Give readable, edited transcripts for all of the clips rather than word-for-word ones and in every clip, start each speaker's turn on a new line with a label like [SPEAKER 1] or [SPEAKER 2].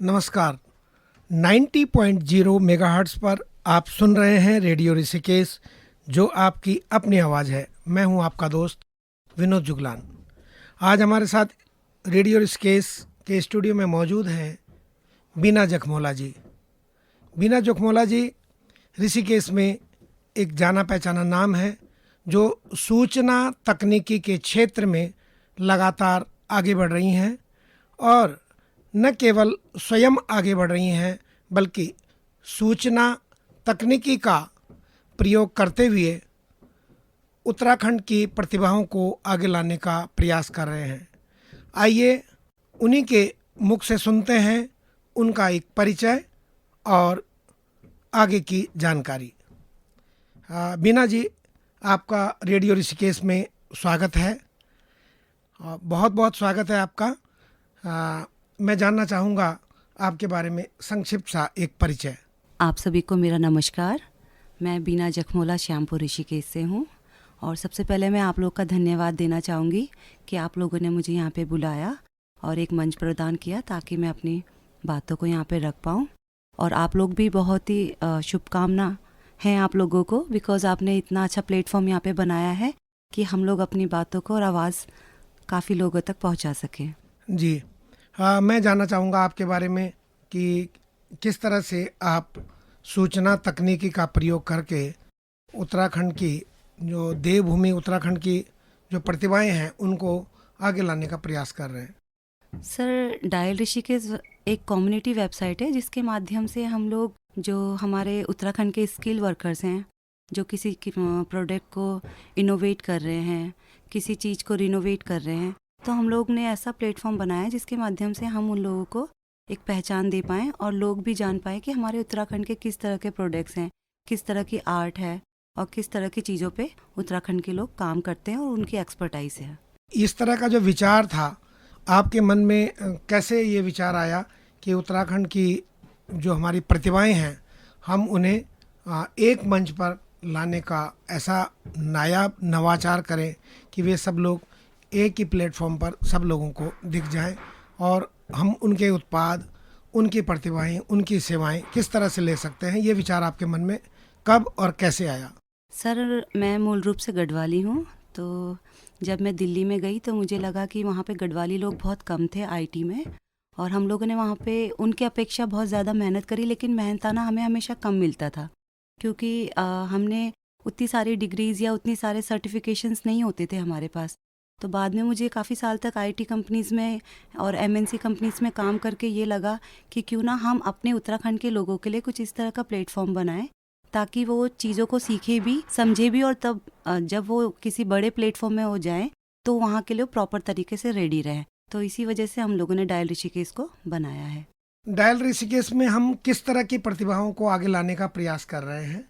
[SPEAKER 1] नमस्कार। 90.0 मेगाहर्ट्ज़ पर आप सुन रहे हैं रेडियो ऋषिकेश, जो आपकी अपनी आवाज़ है। मैं हूं आपका दोस्त विनोद जुगलान। आज हमारे साथ रेडियो ऋषिकेश के स्टूडियो में मौजूद हैं बीना जखमोला जी। बीना जखमोला जी ऋषिकेश में एक जाना पहचाना नाम है, जो सूचना तकनीकी के क्षेत्र में लगातार आगे बढ़ रही हैं और न केवल स्वयं आगे बढ़ रही हैं, बल्कि सूचना तकनीकी का प्रयोग करते हुए उत्तराखंड की प्रतिभाओं को आगे लाने का प्रयास कर रहे हैं। आइए उन्हीं के मुख से सुनते हैं उनका एक परिचय और आगे की जानकारी। बीना जी, आपका रेडियो ऋषिकेश में स्वागत है। बहुत बहुत स्वागत है आपका। मैं जानना चाहूँगा आपके बारे में संक्षिप्त सा एक परिचय।
[SPEAKER 2] आप सभी को मेरा नमस्कार। मैं बीना जखमोला श्यामपुर ऋषिकेश से हूँ और सबसे पहले मैं आप लोग का धन्यवाद देना चाहूँगी कि आप लोगों ने मुझे यहाँ पे बुलाया और एक मंच प्रदान किया ताकि मैं अपनी बातों को यहाँ पे रख पाऊँ। और आप लोग भी बहुत ही शुभकामना हैं आप लोगों को, बिकॉज़ आपने इतना अच्छा प्लेटफॉर्म यहाँ पे बनाया है कि हम लोग अपनी बातों को और आवाज़ काफ़ी लोगों तक पहुँचा सकें।
[SPEAKER 1] जी मैं जानना चाहूँगा आपके बारे में कि किस तरह से आप सूचना तकनीकी का प्रयोग करके उत्तराखंड की जो देवभूमि उत्तराखंड की जो प्रतिभाएं हैं उनको आगे लाने का प्रयास कर रहे हैं।
[SPEAKER 2] सर, डायल ऋषिकेश एक कम्युनिटी वेबसाइट है जिसके माध्यम से हम लोग जो हमारे उत्तराखंड के स्किल वर्कर्स हैं, जो किसी प्रोडक्ट को इनोवेट कर रहे हैं, किसी चीज़ को रिनोवेट कर रहे हैं, तो हम लोग ने ऐसा प्लेटफॉर्म बनाया जिसके माध्यम से हम उन लोगों को एक पहचान दे पाएँ और लोग भी जान पाएँ कि हमारे उत्तराखंड के किस तरह के प्रोडक्ट्स हैं, किस तरह की आर्ट है और किस तरह की चीज़ों पे उत्तराखंड के लोग काम करते हैं और उनकी एक्सपर्टाइज है।
[SPEAKER 1] इस तरह का जो विचार था आपके मन में, कैसे ये विचार आया कि उत्तराखंड की जो हमारी प्रतिभाएं हैं हम उन्हें एक मंच पर लाने का ऐसा नायाब नवाचार करें कि वे सब लोग एक ही प्लेटफॉर्म पर सब लोगों को दिख जाएं और हम उनके उत्पाद, उनकी प्रतिभाएं, उनकी सेवाएं किस तरह से ले सकते हैं। ये विचार आपके मन में कब और कैसे आया?
[SPEAKER 2] सर, मैं मूल रूप से गढ़वाली हूँ, तो जब मैं दिल्ली में गई तो मुझे लगा कि वहाँ पे गढ़वाली लोग बहुत कम थे आईटी में, और हम लोगों ने वहाँ पे उनके अपेक्षा बहुत ज़्यादा मेहनत करी, लेकिन मेहनताना हमें हमेशा कम मिलता था क्योंकि हमने उतनी सारी डिग्रीज़ या उतनी सारे सर्टिफिकेशंस नहीं होते थे हमारे पास। तो बाद में मुझे काफ़ी साल तक आईटी कंपनीज़ में और एमएनसी कंपनीज़ में काम करके ये लगा कि क्यों ना हम अपने उत्तराखंड के लोगों के लिए कुछ इस तरह का प्लेटफॉर्म बनाएं ताकि वो चीज़ों को सीखे भी, समझे भी, और तब जब वो किसी बड़े प्लेटफॉर्म में हो जाएं तो वहाँ के लिए प्रॉपर तरीके से रेडी रहें। तो इसी वजह से हम लोगों ने डायल ऋषिकेश को बनाया है।
[SPEAKER 1] डायल ऋषिकेश में हम किस तरह की प्रतिभाओं को आगे लाने का प्रयास कर रहे हैं?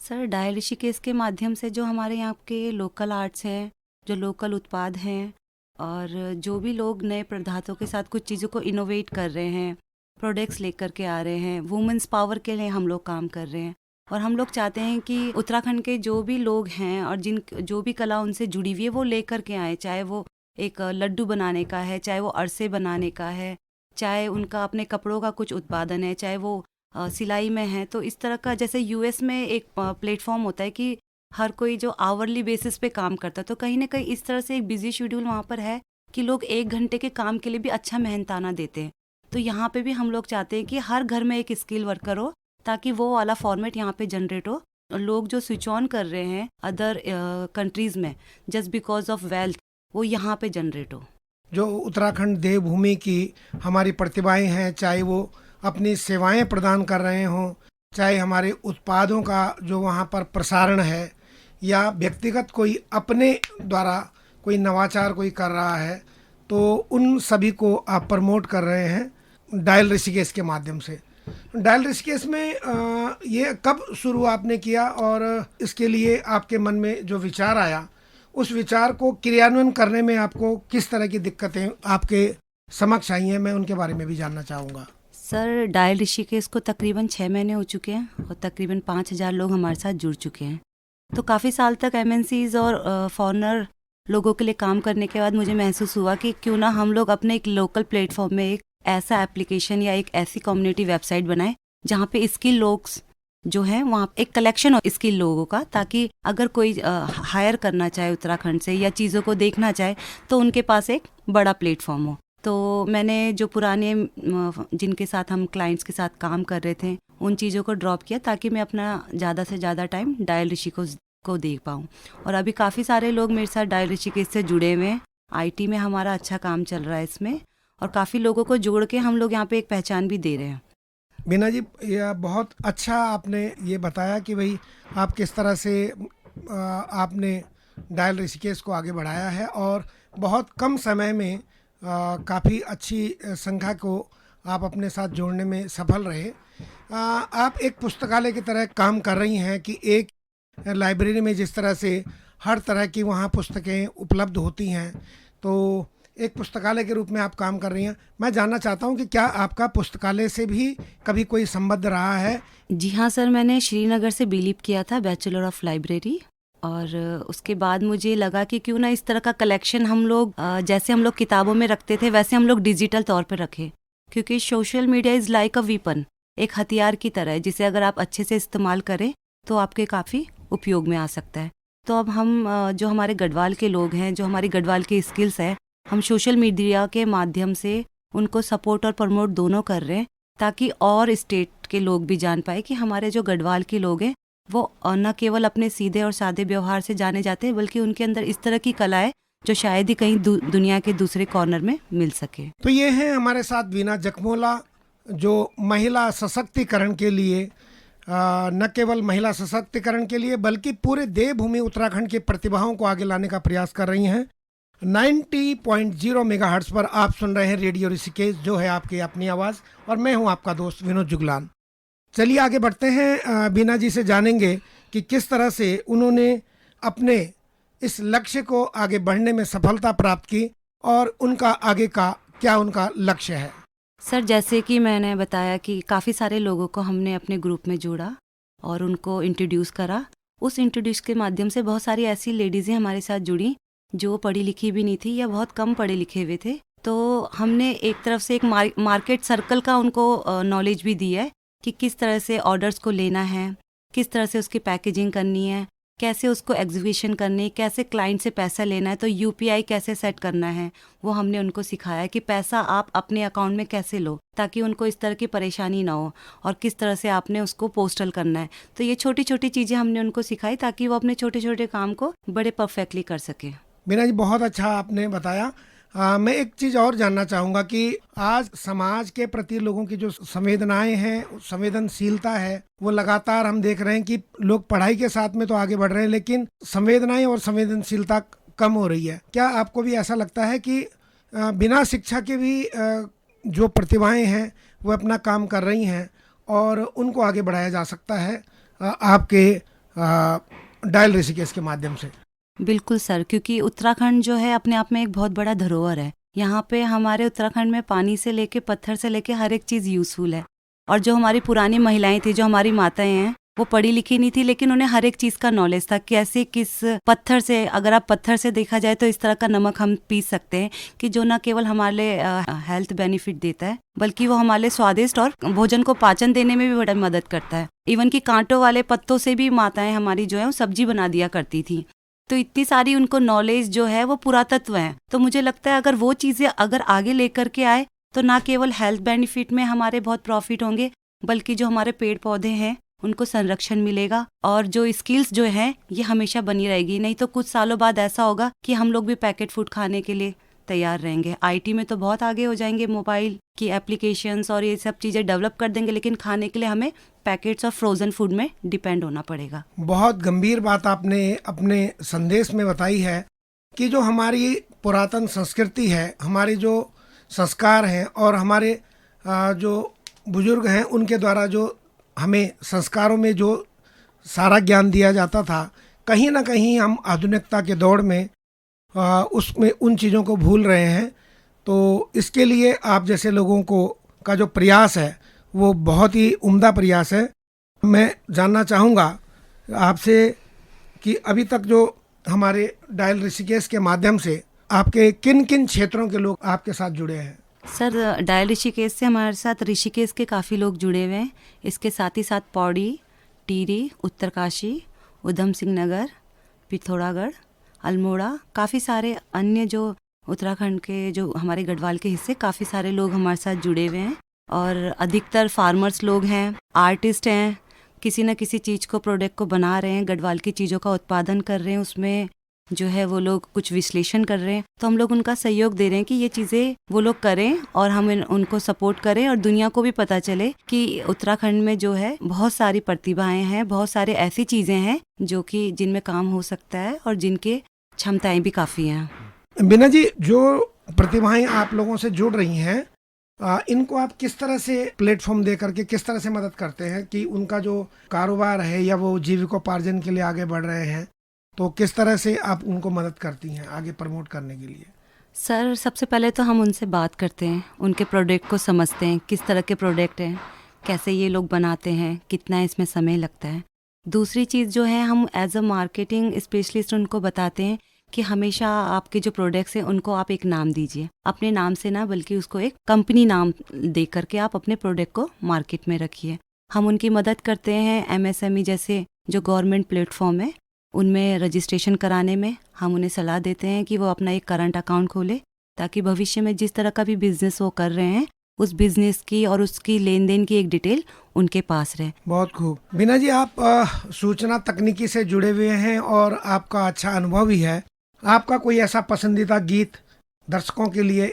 [SPEAKER 2] सर, डायल ऋषिकेश के माध्यम से जो हमारे यहाँ के लोकल आर्ट्स हैं, जो लोकल उत्पाद हैं, और जो भी लोग नए पदार्थों के साथ कुछ चीज़ों को इनोवेट कर रहे हैं, प्रोडक्ट्स लेकर के आ रहे हैं, वुमेंस पावर के लिए हम लोग काम कर रहे हैं। और हम लोग चाहते हैं कि उत्तराखंड के जो भी लोग हैं और जो भी कला उनसे जुड़ी हुई है वो लेकर के आए, चाहे वो एक लड्डू बनाने का है, चाहे वो अरसे बनाने का है, चाहे उनका अपने कपड़ों का कुछ उत्पादन है, चाहे वो सिलाई में है। तो इस तरह का, जैसे यूएस में एक प्लेटफॉर्म होता है कि हर कोई जो आवरली बेसिस पे काम करता है, तो कहीं ना कहीं इस तरह से एक बिजी शेड्यूल वहाँ पर है कि लोग 1 घंटे के काम के लिए भी अच्छा मेहनताना देते हैं। तो यहाँ पे भी हम लोग चाहते हैं कि हर घर में एक स्किल वर्कर हो ताकि वो वाला फॉर्मेट यहाँ पे जनरेट हो। लोग जो स्विच ऑन कर रहे हैं अदर कंट्रीज़ में जस्ट बिकॉज ऑफ वेल्थ, वो यहाँ पे जनरेट हो।
[SPEAKER 1] जो उत्तराखंड देवभूमि की हमारी प्रतिभाएं हैं, चाहे वो अपनी सेवाएं प्रदान कर रहे हों, चाहे हमारे उत्पादों का जो वहाँ पर प्रसारण है, या व्यक्तिगत कोई अपने द्वारा कोई नवाचार कोई कर रहा है, तो उन सभी को आप प्रमोट कर रहे हैं डायल ऋषिकेश के माध्यम से। डायल ऋषिकेश में ये कब शुरू आपने किया और इसके लिए आपके मन में जो विचार आया, उस विचार को क्रियान्वयन करने में आपको किस तरह की दिक्कतें आपके समक्ष आई हैं, मैं उनके बारे में भी जानना चाहूँगा।
[SPEAKER 2] सर, डायल ऋषिकेश को तकरीबन 6 महीने हो चुके हैं और तकरीबन 5000 लोग हमारे साथ जुड़ चुके हैं। तो काफ़ी साल तक एमएनसीज़ और फॉरेनर लोगों के लिए काम करने के बाद मुझे महसूस हुआ कि क्यों ना हम लोग अपने एक लोकल प्लेटफॉर्म में एक ऐसा एप्लीकेशन या एक ऐसी कम्युनिटी वेबसाइट बनाए जहाँ पे स्किल लोग जो है वहाँ एक कलेक्शन हो स्किल लोगों का, ताकि अगर कोई हायर करना चाहे उत्तराखंड से या चीज़ों को देखना चाहे तो उनके पास एक बड़ा प्लेटफॉर्म हो। तो मैंने जो पुराने जिनके साथ हम क्लाइंट्स के साथ काम कर रहे थे उन चीज़ों को ड्रॉप किया ताकि मैं अपना ज़्यादा से ज़्यादा टाइम डायल ऋषिकेश को देख पाऊँ। और अभी काफ़ी सारे लोग मेरे साथ डायल ऋषिकेश से जुड़े हुए हैं। आईटी में हमारा अच्छा काम चल रहा है इसमें, और काफ़ी लोगों को जोड़ के हम लोग यहाँ पे एक पहचान भी दे रहे हैं।
[SPEAKER 1] बीना जी, यह बहुत अच्छा आपने ये बताया कि भाई आप किस तरह से आपने डायल ऋषिकेश को आगे बढ़ाया है और बहुत कम समय में काफ़ी अच्छी संख्या को आप अपने साथ जोड़ने में सफल रहे। आप एक पुस्तकालय की तरह काम कर रही हैं कि एक लाइब्रेरी में जिस तरह से हर तरह की वहाँ पुस्तकें उपलब्ध होती हैं, तो एक पुस्तकालय के रूप में आप काम कर रही हैं। मैं जानना चाहता हूँ कि क्या आपका पुस्तकालय से भी कभी कोई संबंध रहा है?
[SPEAKER 2] जी हाँ सर, मैंने श्रीनगर से बीलीप किया था बैचलर ऑफ लाइब्रेरी, और उसके बाद मुझे लगा कि क्यों ना इस तरह का कलेक्शन हम लोग जैसे हम लोग किताबों में रखते थे वैसे हम लोग डिजिटल तौर पर रखें, क्योंकि social media is like a weapon, एक हथियार की तरह है जिसे अगर आप अच्छे से इस्तेमाल करें तो आपके काफ़ी उपयोग में आ सकता है। तो अब हम जो हमारे गढ़वाल के लोग हैं, जो हमारी गढ़वाल की स्किल्स है, हम सोशल मीडिया के माध्यम से उनको सपोर्ट और प्रमोट दोनों कर रहे हैं, ताकि और स्टेट के लोग भी जान पाए कि हमारे जो गढ़वाल के लोग हैं वो न केवल अपने सीधे और सादे व्यवहार से जाने जाते हैं, बल्कि उनके अंदर इस तरह की कला है जो शायद ही कहीं दुनिया के दूसरे कॉर्नर में मिल सके।
[SPEAKER 1] तो ये है हमारे साथ बीना जखमोला, जो महिला सशक्तिकरण के लिए न केवल महिला सशक्तिकरण के लिए बल्कि पूरे देवभूमि उत्तराखंड की प्रतिभाओं को आगे लाने का प्रयास कर रही हैं। 90.0 मेगाहर्ट्ज़ पर आप सुन रहे हैं रेडियो ऋषिकेश, जो है आपकी अपनी आवाज़, और मैं हूं आपका दोस्त विनोद जुगलान। चलिए आगे बढ़ते हैं। बीना जी से जानेंगे कि किस तरह से उन्होंने अपने इस लक्ष्य को आगे बढ़ने में सफलता प्राप्त की और उनका आगे का क्या उनका लक्ष्य है।
[SPEAKER 2] सर, जैसे कि मैंने बताया कि काफ़ी सारे लोगों को हमने अपने ग्रुप में जोड़ा और उनको इंट्रोड्यूस करा। उस इंट्रोड्यूस के माध्यम से बहुत सारी ऐसी लेडीज़ें हमारे साथ जुड़ी जो पढ़ी लिखी भी नहीं थी या बहुत कम पढ़े लिखे हुए थे। तो हमने एक तरफ से एक मार्केट सर्कल का उनको नॉलेज भी दी है कि किस तरह से ऑर्डर्स को लेना है, किस तरह से उसकी पैकेजिंग करनी है, कैसे उसको एग्जीबिशन करनी है, कैसे क्लाइंट से पैसा लेना है, तो यूपीआई कैसे सेट करना है, वो हमने उनको सिखाया कि पैसा आप अपने अकाउंट में कैसे लो ताकि उनको इस तरह की परेशानी ना हो, और किस तरह से आपने उसको पोस्टल करना है। तो ये छोटी छोटी चीज़ें हमने उनको सिखाई ताकि वो अपने छोटे छोटे काम को बड़े परफेक्टली कर सके।
[SPEAKER 1] बीना जी, बहुत अच्छा आपने बताया। मैं एक चीज़ और जानना चाहूँगा कि आज समाज के प्रति लोगों की जो संवेदनाएं हैं, संवेदनशीलता है, वो लगातार हम देख रहे हैं कि लोग पढ़ाई के साथ में तो आगे बढ़ रहे हैं, लेकिन संवेदनाएं और संवेदनशीलता कम हो रही है। क्या आपको भी ऐसा लगता है कि बिना शिक्षा के भी जो प्रतिभाएं हैं वो अपना काम कर रही हैं और उनको आगे बढ़ाया जा सकता है आपके डायल ऋषिकेश के माध्यम से?
[SPEAKER 2] बिल्कुल सर, क्योंकि उत्तराखंड जो है अपने आप में एक बहुत बड़ा धरोहर है। यहाँ पे हमारे उत्तराखंड में पानी से लेके पत्थर से लेके हर एक चीज़ यूज़फुल है। और जो हमारी पुरानी महिलाएं थी, जो हमारी माताएं हैं, वो पढ़ी लिखी नहीं थी, लेकिन उन्हें हर एक चीज़ का नॉलेज था। कैसे किस पत्थर से, अगर आप पत्थर से देखा जाए तो इस तरह का नमक हम पी सकते हैं कि जो न केवल हमारे हेल्थ बेनिफिट देता है, बल्कि वो हमारे स्वादिष्ट और भोजन को पाचन देने में भी बड़ा मदद करता है। इवन कि कांटों वाले पत्तों से भी माताएं हमारी जो है वो सब्जी बना दिया करती थी। तो इतनी सारी उनको नॉलेज जो है वो पुरातत्व है। तो मुझे लगता है अगर वो चीज़ें अगर आगे लेकर के आए तो ना केवल हेल्थ बेनिफिट में हमारे बहुत प्रॉफिट होंगे, बल्कि जो हमारे पेड़ पौधे हैं उनको संरक्षण मिलेगा, और जो स्किल्स जो हैं ये हमेशा बनी रहेगी। नहीं तो कुछ सालों बाद ऐसा होगा कि हम लोग भी पैकेट फूड खाने के लिए तैयार रहेंगे। आईटी में तो बहुत आगे हो जाएंगे, मोबाइल की एप्लीकेशंस और ये सब चीज़ें डेवलप कर देंगे, लेकिन खाने के लिए हमें पैकेट्स और फ्रोजन फूड में डिपेंड होना पड़ेगा।
[SPEAKER 1] बहुत गंभीर बात आपने अपने संदेश में बताई है कि जो हमारी पुरातन संस्कृति है, हमारे जो संस्कार हैं और हमारे जो बुजुर्ग हैं उनके द्वारा जो हमें संस्कारों में जो सारा ज्ञान दिया जाता था, कहीं ना कहीं हम आधुनिकता के दौर में उसमें उन चीज़ों को भूल रहे हैं। तो इसके लिए आप जैसे लोगों को का जो प्रयास है वो बहुत ही उम्दा प्रयास है। मैं जानना चाहूँगा आपसे कि अभी तक जो हमारे डायल ऋषिकेश के माध्यम से आपके किन किन क्षेत्रों के लोग आपके साथ जुड़े हैं?
[SPEAKER 2] सर डायल ऋषिकेश से हमारे साथ ऋषिकेश के काफ़ी लोग जुड़े हुए हैं। इसके साथ ही साथ पौड़ी, टिहरी, उत्तरकाशी, उधम सिंह नगर, पिथौरागढ़, अल्मोड़ा, काफ़ी सारे अन्य जो उत्तराखंड के जो हमारे गढ़वाल के हिस्से, काफ़ी सारे लोग हमारे साथ जुड़े हुए हैं। और अधिकतर फार्मर्स लोग हैं, आर्टिस्ट हैं, किसी न किसी चीज़ को, प्रोडक्ट को बना रहे हैं, गढ़वाल की चीज़ों का उत्पादन कर रहे हैं, उसमें जो है वो लोग कुछ विश्लेषण कर रहे हैं। तो हम लोग उनका सहयोग दे रहे हैं कि ये चीज़ें वो लोग करें और हम उनको सपोर्ट करें, और दुनिया को भी पता चले कि उत्तराखंड में जो है बहुत सारी प्रतिभाएं हैं, बहुत सारे ऐसी चीज़ें हैं जो कि जिनमें काम हो सकता है और जिनके क्षमताएं भी काफ़ी हैं।
[SPEAKER 1] बीना जी, जो प्रतिभाएं आप लोगों से जुड़ रही हैं, इनको आप किस तरह से प्लेटफॉर्म दे करके किस तरह से मदद करते हैं कि उनका जो कारोबार है या वो जीविकोपार्जन के लिए आगे बढ़ रहे हैं, तो किस तरह से आप उनको मदद करती हैं आगे प्रमोट करने के लिए?
[SPEAKER 2] सर सबसे पहले तो हम उनसे बात करते हैं, उनके प्रोडक्ट को समझते हैं, किस तरह के प्रोडक्ट हैं, कैसे ये लोग बनाते हैं, कितना इसमें समय लगता है। दूसरी चीज़ जो है, हम एज अ मार्केटिंग स्पेशलिस्ट उनको बताते हैं कि हमेशा आपके जो प्रोडक्ट्स हैं उनको आप एक नाम दीजिए, अपने नाम से ना बल्कि उसको एक कंपनी नाम दे करके आप अपने प्रोडक्ट को मार्केट में रखिए। हम उनकी मदद करते हैं MSME जैसे जो गवर्नमेंट प्लेटफॉर्म है उनमें रजिस्ट्रेशन कराने में। हम उन्हें सलाह देते हैं कि वो अपना एक करंट अकाउंट खोले, ताकि भविष्य में जिस तरह का भी बिजनेस वो कर रहे हैं उस बिजनेस की और उसकी लेन देन की एक डिटेल उनके पास रहे।
[SPEAKER 1] बहुत खूब। बीना जी, आप सूचना तकनीकी से जुड़े हुए हैं और आपका अच्छा अनुभव भी है। आपका कोई ऐसा पसंदीदा गीत दर्शकों के लिए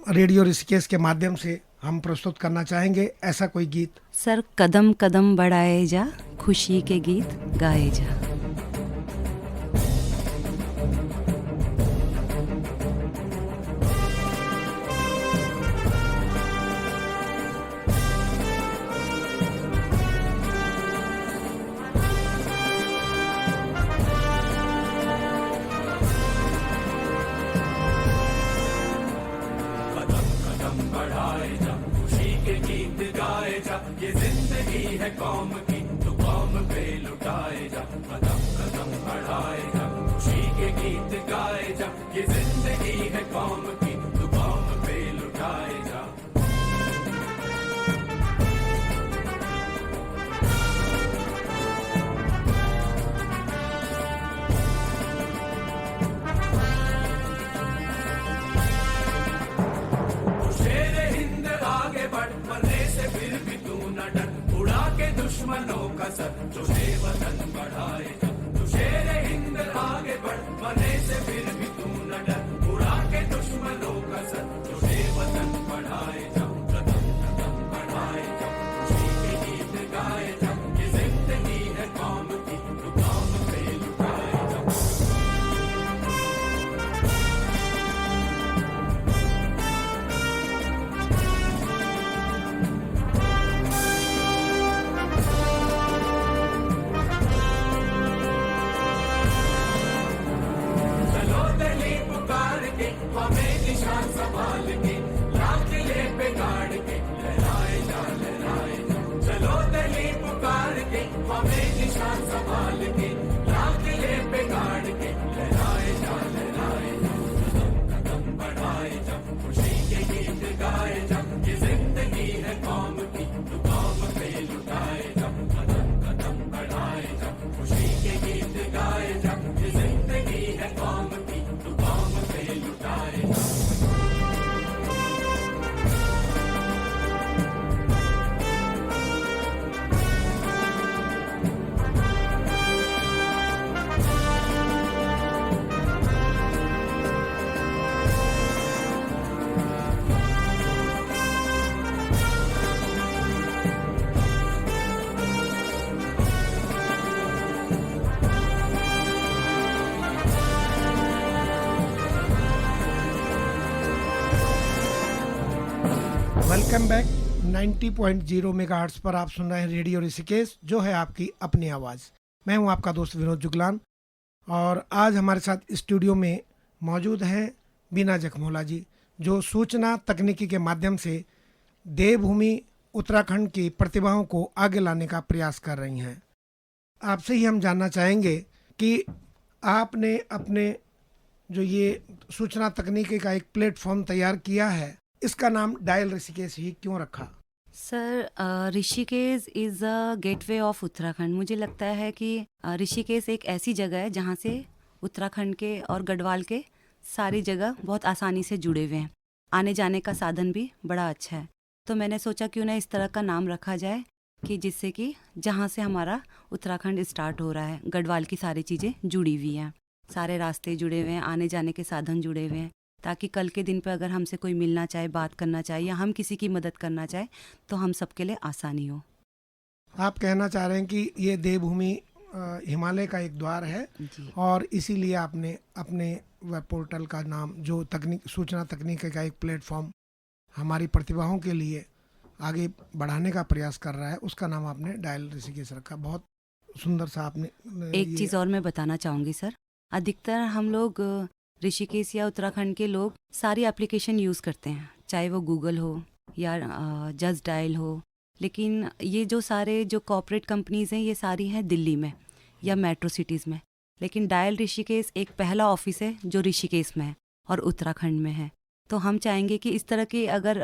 [SPEAKER 1] रेडियो ऋषिकेश के माध्यम से हम प्रस्तुत करना चाहेंगे, ऐसा कोई गीत?
[SPEAKER 2] सर कदम कदम बढ़ाए जा, खुशी के गीत गाए जा।
[SPEAKER 3] ये जिंदगी है कौम की, तू कौम पे लुटाए जा। कदम कदम बढ़ाए जा, खुशी के गीत गाए जा। ये जिंदगी है कौम की, तू कौम पे लुटाए जा। शेरे हिंद आगे बढ़, मरने से फिर भी तू न डर। उड़ा के दुश्मनों का सर, जो वतन बढ़ाए जा। तू शेरे हिंद आगे बढ़, मरने से फिर भी तू न डर। उड़ा के दुश्मनों का सर, जो वतन बढ़ाए जा। कदम कदम बढ़ाए जा, खुशी के गीत गाए जा। ये जिंदगी है कौम की, तू कौम पे लुटाए जा। चलो दिल्ली पुकार के, हमें निशान संभाल के। लाल किले पे गाड़ के, लहराए जा लहराए जा। चलो दिल्ली पुकार के, हमें निशान संभाल के। लाल किले पे गाड़ के, लहराए जा लहराए जा। कदम कदम बढ़ाए जा, खुशी के गीत गाए जा। ये जिंदगी है कौम की, तू कौम पे लुटाए जा। कदम कदम बढ़ाए जा, खुशी के गीत गाए जा। ये जिंदगी है कौम की, तू कौम पे लुटाए जा।
[SPEAKER 1] Welcome back. 90.0 मेगाहर्ट्ज पर आप सुन रहे हैं रेडियो ऋषिकेश, जो है आपकी अपनी आवाज़। मैं हूं आपका दोस्त विनोद जुगलान, और आज हमारे साथ स्टूडियो में मौजूद हैं बीना जखमोला जी, जो सूचना तकनीकी के माध्यम से देवभूमि उत्तराखंड की प्रतिभाओं को आगे लाने का प्रयास कर रही हैं। आपसे ही हम जानना चाहेंगे कि आपने अपने जो ये सूचना तकनीकी का एक प्लेटफॉर्म तैयार किया है, इसका नाम डायल ऋषिकेश ही क्यों रखा?
[SPEAKER 2] Sir, Rishikesh is a gateway of Uttarakhand. मुझे लगता है कि ऋषिकेश एक ऐसी जगह है जहाँ से उत्तराखंड के और गढ़वाल के सारी जगह बहुत आसानी से जुड़े हुए हैं। आने जाने का साधन भी बड़ा अच्छा है। तो मैंने सोचा क्यों ना इस तरह का नाम रखा जाए कि जिससे कि जहाँ से हमारा उत्तराखंड स्टार्ट हो रहा है, गढ़वाल की सारी चीज़ें जुड़ी हुई हैं, सारे रास्ते जुड़े हुए हैं, आने जाने के साधन जुड़े हुए हैं, ताकि कल के दिन पे अगर हमसे कोई मिलना चाहे, बात करना चाहे या हम किसी की मदद करना चाहे तो हम सबके लिए आसानी हो।
[SPEAKER 1] आप कहना चाह रहे हैं कि ये देवभूमि हिमालय का एक द्वार है
[SPEAKER 2] जी
[SPEAKER 1] और इसीलिए आपने अपने वेब पोर्टल का नाम, जो तकनीक सूचना तकनीक का एक प्लेटफॉर्म हमारी प्रतिभाओं के लिए आगे बढ़ाने का प्रयास कर रहा है, उसका नाम आपने डायल ऋषिकेश रखा। बहुत सुंदर सा आपने
[SPEAKER 2] एक चीज़ और मैं बताना चाहूँगी सर। अधिकतर हम लोग ऋषिकेश या उत्तराखंड के लोग सारी एप्लीकेशन यूज़ करते हैं, चाहे वो गूगल हो या जस्ट डायल हो, लेकिन ये जो सारे जो कॉर्पोरेट कंपनीज़ हैं ये सारी हैं दिल्ली में या मेट्रो सिटीज़ में। लेकिन डायल ऋषिकेश एक पहला ऑफिस है जो ऋषिकेश में है और उत्तराखंड में है। तो हम चाहेंगे कि इस तरह के अगर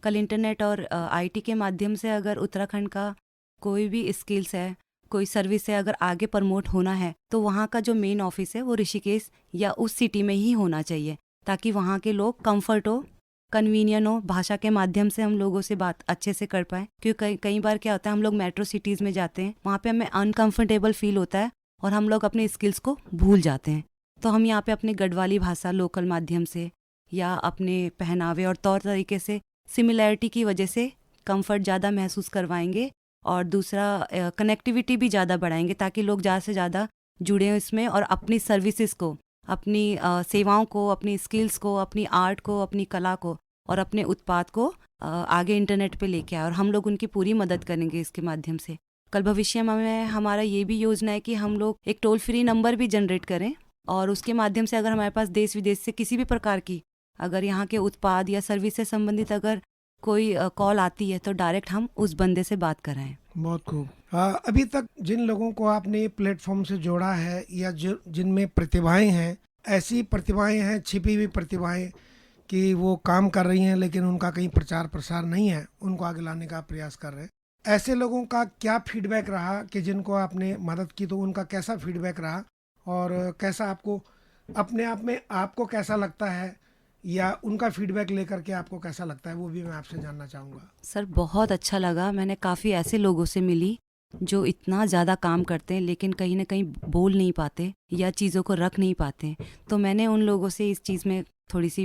[SPEAKER 2] कल इंटरनेट और आईटी के माध्यम से अगर उत्तराखंड का कोई भी स्किल्स है, कोई सर्विस है, अगर आगे प्रमोट होना है तो वहाँ का जो मेन ऑफिस है वो ऋषिकेश या उस सिटी में ही होना चाहिए, ताकि वहाँ के लोग कंफर्ट हो, कन्वीनियंट हो, भाषा के माध्यम से हम लोगों से बात अच्छे से कर पाएँ। क्योंकि कई बार क्या होता है, हम लोग मेट्रो सिटीज़ में जाते हैं, वहाँ पे हमें अनकंफर्टेबल फील होता है और हम लोग अपने स्किल्स को भूल जाते हैं। तो हम यहाँ पे अपनी गढ़वाली भाषा लोकल माध्यम से या अपने पहनावे और तौर तरीके से सिमिलैरिटी की वजह से कंफर्ट ज़्यादा महसूस करवाएंगे और दूसरा कनेक्टिविटी भी ज़्यादा बढ़ाएंगे, ताकि लोग ज़्यादा से ज़्यादा जुड़े हों इसमें और अपनी सर्विसेज को, अपनी सेवाओं को, अपनी स्किल्स को, अपनी आर्ट को, अपनी कला को और अपने उत्पाद को आगे इंटरनेट पे लेके आए और हम लोग उनकी पूरी मदद करेंगे इसके माध्यम से। कल भविष्य में हमारा ये भी योजना है कि हम लोग एक टोल फ्री नंबर भी जनरेट करें और उसके माध्यम से अगर हमारे पास देश विदेश से किसी भी प्रकार की अगर यहाँ के उत्पाद या सर्विस से संबंधित अगर कोई कॉल आती है तो डायरेक्ट हम उस बंदे से बात कराएं।
[SPEAKER 1] बहुत खूब। अभी तक जिन लोगों को आपने प्लेटफॉर्म से जोड़ा है या जिनमें प्रतिभाएं हैं, ऐसी प्रतिभाएं हैं, छिपी हुई प्रतिभाएं कि वो काम कर रही हैं लेकिन उनका कहीं प्रचार प्रसार नहीं है, उनको आगे लाने का प्रयास कर रहे हैं, ऐसे लोगों का क्या फीडबैक रहा कि जिनको आपने मदद की तो उनका कैसा फीडबैक रहा और कैसा आपको अपने आप में आपको कैसा लगता है या उनका फीडबैक लेकर के आपको कैसा लगता है, वो भी मैं आपसे जानना चाहूँगा।
[SPEAKER 2] सर, बहुत अच्छा लगा। मैंने काफ़ी ऐसे लोगों से मिली जो इतना ज़्यादा काम करते हैं लेकिन कहीं ना कहीं बोल नहीं पाते या चीज़ों को रख नहीं पाते, तो मैंने उन लोगों से इस चीज़ में थोड़ी सी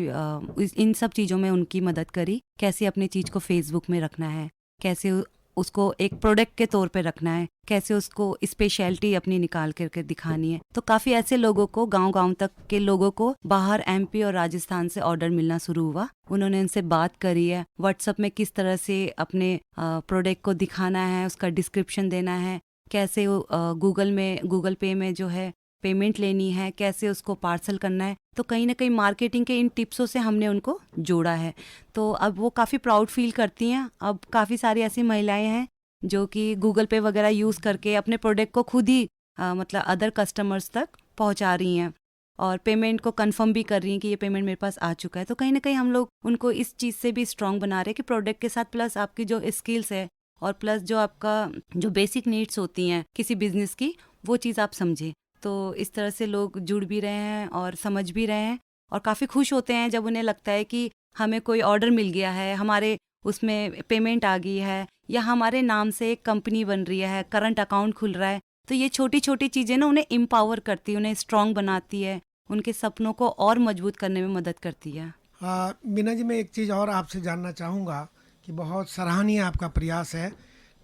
[SPEAKER 2] इन सब चीज़ों में उनकी मदद करी। कैसे अपनी चीज़ को फेसबुक में रखना है, कैसे उसको एक प्रोडक्ट के तौर पे रखना है, कैसे उसको स्पेशलिटी अपनी निकाल करके दिखानी है। तो काफ़ी ऐसे लोगों को, गांव-गांव तक के लोगों को बाहर एमपी और राजस्थान से ऑर्डर मिलना शुरू हुआ। उन्होंने उनसे बात करी है, व्हाट्सएप में किस तरह से अपने प्रोडक्ट को दिखाना है, उसका डिस्क्रिप्शन देना है, कैसे गूगल पे में जो है पेमेंट लेनी है, कैसे उसको पार्सल करना है। तो कहीं ना कहीं मार्केटिंग के इन टिप्सों से हमने उनको जोड़ा है। तो अब वो काफ़ी प्राउड फील करती हैं। अब काफ़ी सारी ऐसी महिलाएं हैं जो कि गूगल पे वगैरह यूज़ करके अपने प्रोडक्ट को खुद ही मतलब अदर कस्टमर्स तक पहुंचा रही हैं और पेमेंट को कंफर्म भी कर रही हैं कि ये पेमेंट मेरे पास आ चुका है। तो कहीं ना कहीं हम लोग उनको इस चीज़ से भी स्ट्रॉन्ग बना रहे हैं कि प्रोडक्ट के साथ प्लस आपकी जो स्किल्स है और प्लस जो आपका जो बेसिक नीड्स होती हैं किसी बिजनेस की, वो चीज़ आप समझें। तो इस तरह से लोग जुड़ भी रहे हैं और समझ भी रहे हैं और काफ़ी खुश होते हैं जब उन्हें लगता है कि हमें कोई ऑर्डर मिल गया है, हमारे उसमें पेमेंट आ गई है या हमारे नाम से एक कंपनी बन रही है, करंट अकाउंट खुल रहा है। तो ये छोटी छोटी चीज़ें ना उन्हें एम्पावर करती है, उन्हें स्ट्रॉन्ग बनाती है, उनके सपनों को और मजबूत करने में मदद करती है।
[SPEAKER 1] मीना जी, मैं एक चीज़ और आपसे जानना चाहूँगा कि बहुत सराहनीय आपका प्रयास है,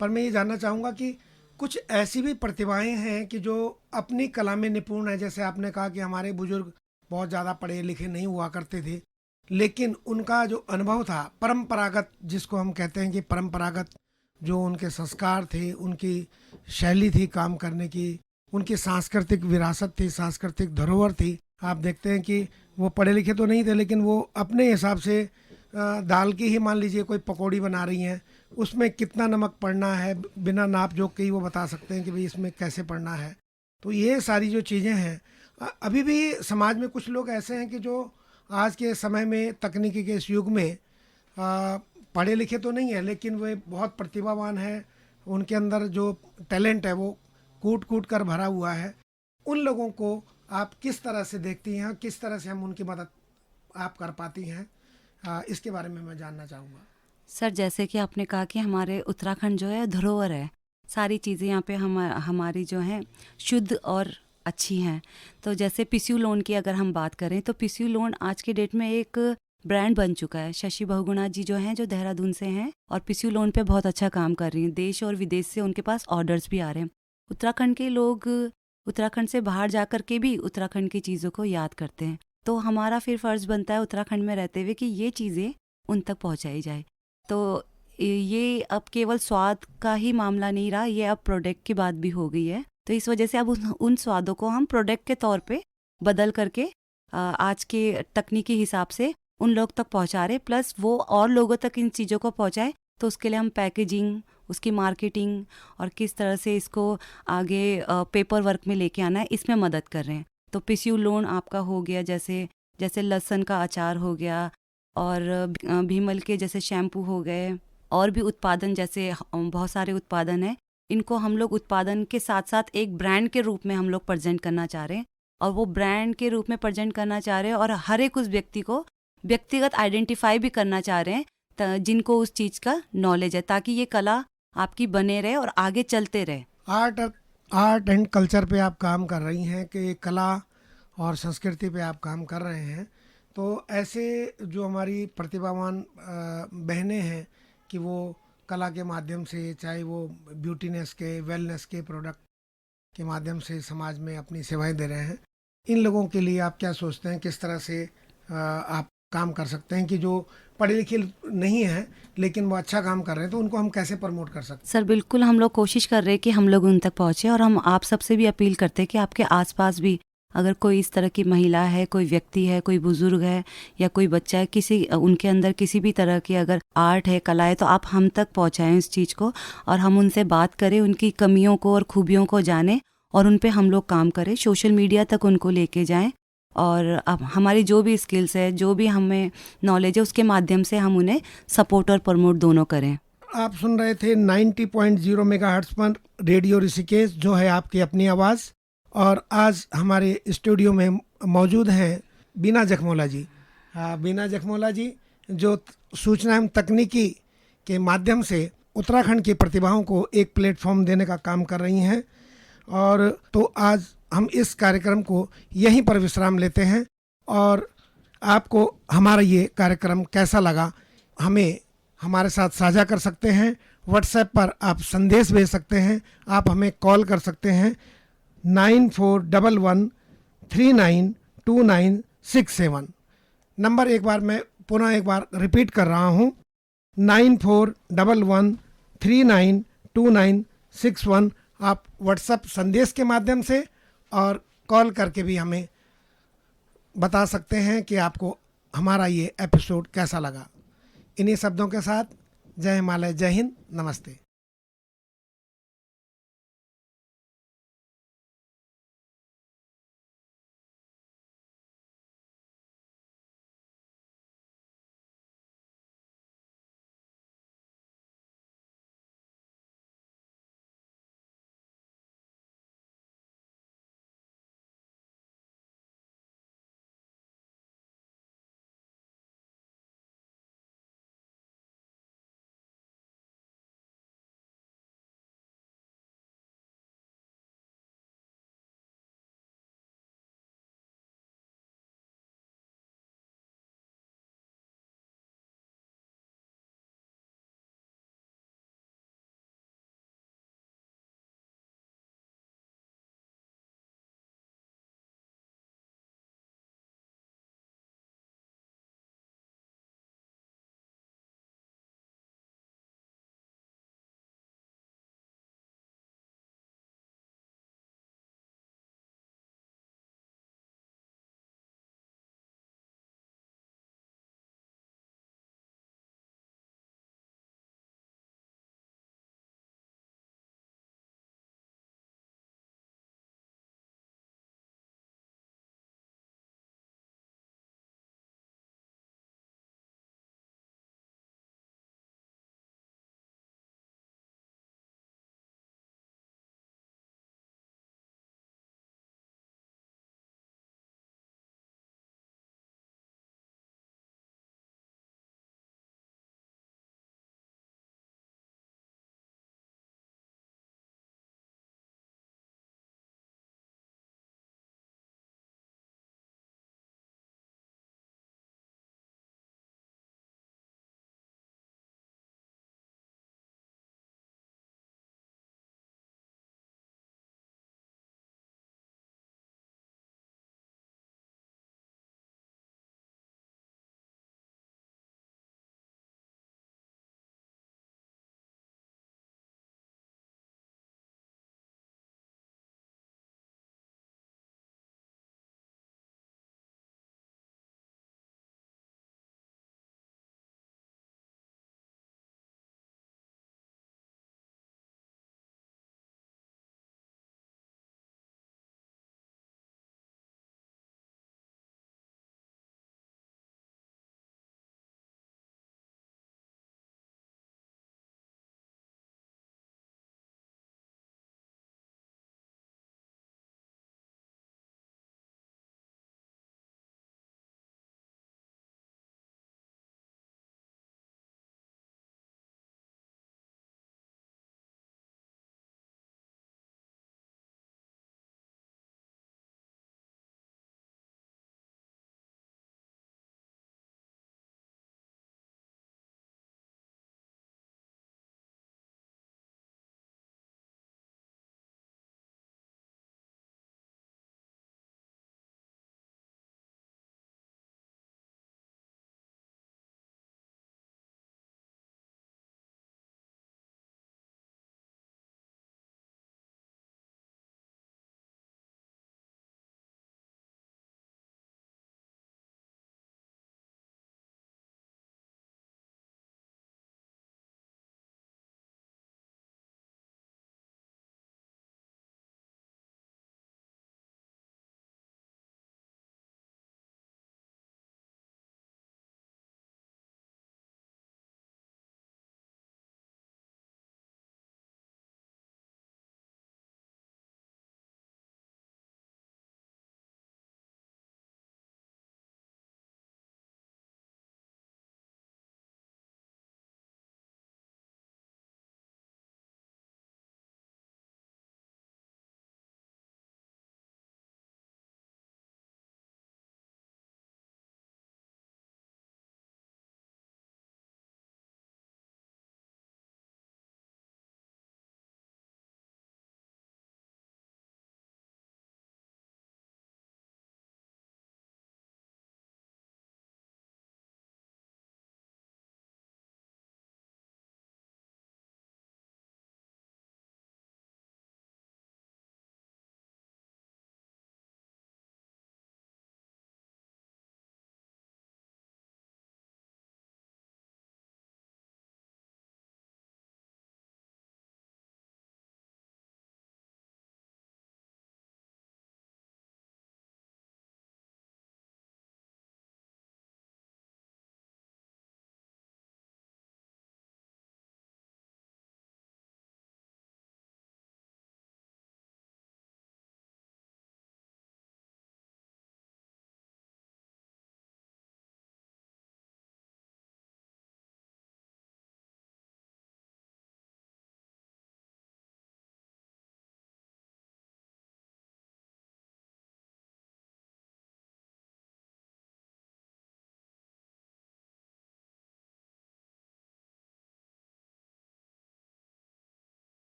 [SPEAKER 1] पर मैं ये जानना चाहूँगा कि कुछ ऐसी भी प्रतिभाएं हैं कि जो अपनी कला में निपुण है। जैसे आपने कहा कि हमारे बुजुर्ग बहुत ज़्यादा पढ़े लिखे नहीं हुआ करते थे, लेकिन उनका जो अनुभव था परंपरागत, जिसको हम कहते हैं कि परंपरागत जो उनके संस्कार थे, उनकी शैली थी काम करने की, उनकी सांस्कृतिक विरासत थी, सांस्कृतिक धरोहर थी। आप देखते हैं कि वो पढ़े लिखे तो नहीं थे लेकिन वो अपने हिसाब से दाल की ही मान लीजिए कोई पकौड़ी बना रही हैं, उसमें कितना नमक पड़ना है बिना नाप जोख के ही वो बता सकते हैं कि भाई इसमें कैसे पड़ना है। तो ये सारी जो चीज़ें हैं, अभी भी समाज में कुछ लोग ऐसे हैं कि जो आज के समय में तकनीकी के इस युग में पढ़े लिखे तो नहीं है, लेकिन वे बहुत प्रतिभावान है, उनके अंदर जो टैलेंट है वो कूट कूट कर भरा हुआ है। उन लोगों को आप किस तरह से देखती हैं, किस तरह से हम उनकी मदद आप कर पाती हैं, इसके बारे में मैं जानना चाहूँगा।
[SPEAKER 2] सर, जैसे कि आपने कहा कि हमारे उत्तराखंड जो है धरोहर है, सारी चीज़ें यहाँ पे हमारी जो हैं शुद्ध और अच्छी हैं। तो जैसे पीसीयू लोन की अगर हम बात करें तो पीसीयू लोन आज के डेट में एक ब्रांड बन चुका है। शशि बहुगुणा जी जो हैं, जो देहरादून से हैं और पीसीयू लोन पे बहुत अच्छा काम कर रही हैं। देश और विदेश से उनके पास ऑर्डर्स भी आ रहे हैं। उत्तराखंड के लोग उत्तराखंड से बाहर जा कर के भी उत्तराखंड की चीज़ों को याद करते हैं। तो हमारा फिर फ़र्ज़ बनता है उत्तराखंड में रहते हुए कि ये चीज़ें उन तक पहुँचाई जाए। तो ये अब केवल स्वाद का ही मामला नहीं रहा, ये अब प्रोडक्ट की बात भी हो गई है। तो इस वजह से अब उन स्वादों को हम प्रोडक्ट के तौर पे बदल करके आज के तकनीकी हिसाब से उन लोग तक पहुंचा रहे, प्लस वो और लोगों तक इन चीज़ों को पहुंचाए। तो उसके लिए हम पैकेजिंग, उसकी मार्केटिंग और किस तरह से इसको आगे पेपर वर्क में लेके आना है, इसमें मदद कर रहे हैं। तो पीसीयू लोन आपका हो गया, जैसे लहसुन का अचार हो गया, और भीमल के जैसे शैम्पू हो गए, और भी उत्पादन जैसे बहुत सारे उत्पादन हैं। इनको हम लोग उत्पादन के साथ साथ एक ब्रांड के रूप में हम लोग प्रेजेंट करना चाह रहे हैं, और वो ब्रांड के रूप में प्रेजेंट करना चाह रहे हैं, और हर एक उस व्यक्ति को व्यक्तिगत आइडेंटिफाई भी करना चाह रहे हैं जिनको उस चीज़ का नॉलेज है, ताकि ये कला आपकी बने रहे और आगे चलते रहे।
[SPEAKER 1] आर्ट एंड कल्चर पे आप काम कर रही हैं कि कला और संस्कृति पे आप काम कर रहे हैं। तो ऐसे जो हमारी प्रतिभावान बहनें हैं कि वो कला के माध्यम से, चाहे वो ब्यूटीनेस के, वेलनेस के प्रोडक्ट के माध्यम से समाज में अपनी सेवाएं दे रहे हैं, इन लोगों के लिए आप क्या सोचते हैं, किस तरह से आप काम कर सकते हैं कि जो पढ़े लिखे नहीं हैं लेकिन वो अच्छा काम कर रहे हैं, तो उनको हम कैसे प्रमोट कर सकते हैं?
[SPEAKER 2] सर, बिल्कुल हम लोग कोशिश कर रहे हैं कि हम लोग उन तक पहुँचे, और हम आप सबसे भी अपील करते हैं कि आपके आसपास भी अगर कोई इस तरह की महिला है, कोई व्यक्ति है, कोई बुजुर्ग है या कोई बच्चा है, उनके अंदर किसी भी तरह की अगर आर्ट है, कला है, तो आप हम तक पहुँचाएँ इस चीज़ को, और हम उनसे बात करें, उनकी कमियों को और खूबियों को जानें, और उन पे हम लोग काम करें, सोशल मीडिया तक उनको लेके जाएं, और अब हमारी जो भी स्किल्स है, जो भी हमें नॉलेज है, उसके माध्यम से हम उन्हें सपोर्ट और प्रमोट दोनों करें।
[SPEAKER 1] आप सुन रहे थे 90.0 मेगाहर्ट्ज़ पर रेडियो ऋषिकेश, जो है आपकी अपनी आवाज़। और आज हमारे स्टूडियो में मौजूद हैं बीना जखमोला जी। बीना जखमोला जी जो सूचना एवं तकनीकी के माध्यम से उत्तराखंड की प्रतिभाओं को एक प्लेटफॉर्म देने का काम कर रही हैं। और तो आज हम इस कार्यक्रम को यहीं पर विश्राम लेते हैं, और आपको हमारा ये कार्यक्रम कैसा लगा हमें हमारे साथ साझा कर सकते हैं। व्हाट्सएप पर आप संदेश भेज सकते हैं, आप हमें कॉल कर सकते हैं 9411392967। नंबर एक बार मैं पुनः एक बार रिपीट कर रहा हूँ, 9411392961। आप व्हाट्सएप संदेश के माध्यम से और कॉल करके भी हमें बता सकते हैं कि आपको हमारा ये एपिसोड कैसा लगा। इन्हीं शब्दों के साथ जय हिमालय, जय हिंद, नमस्ते।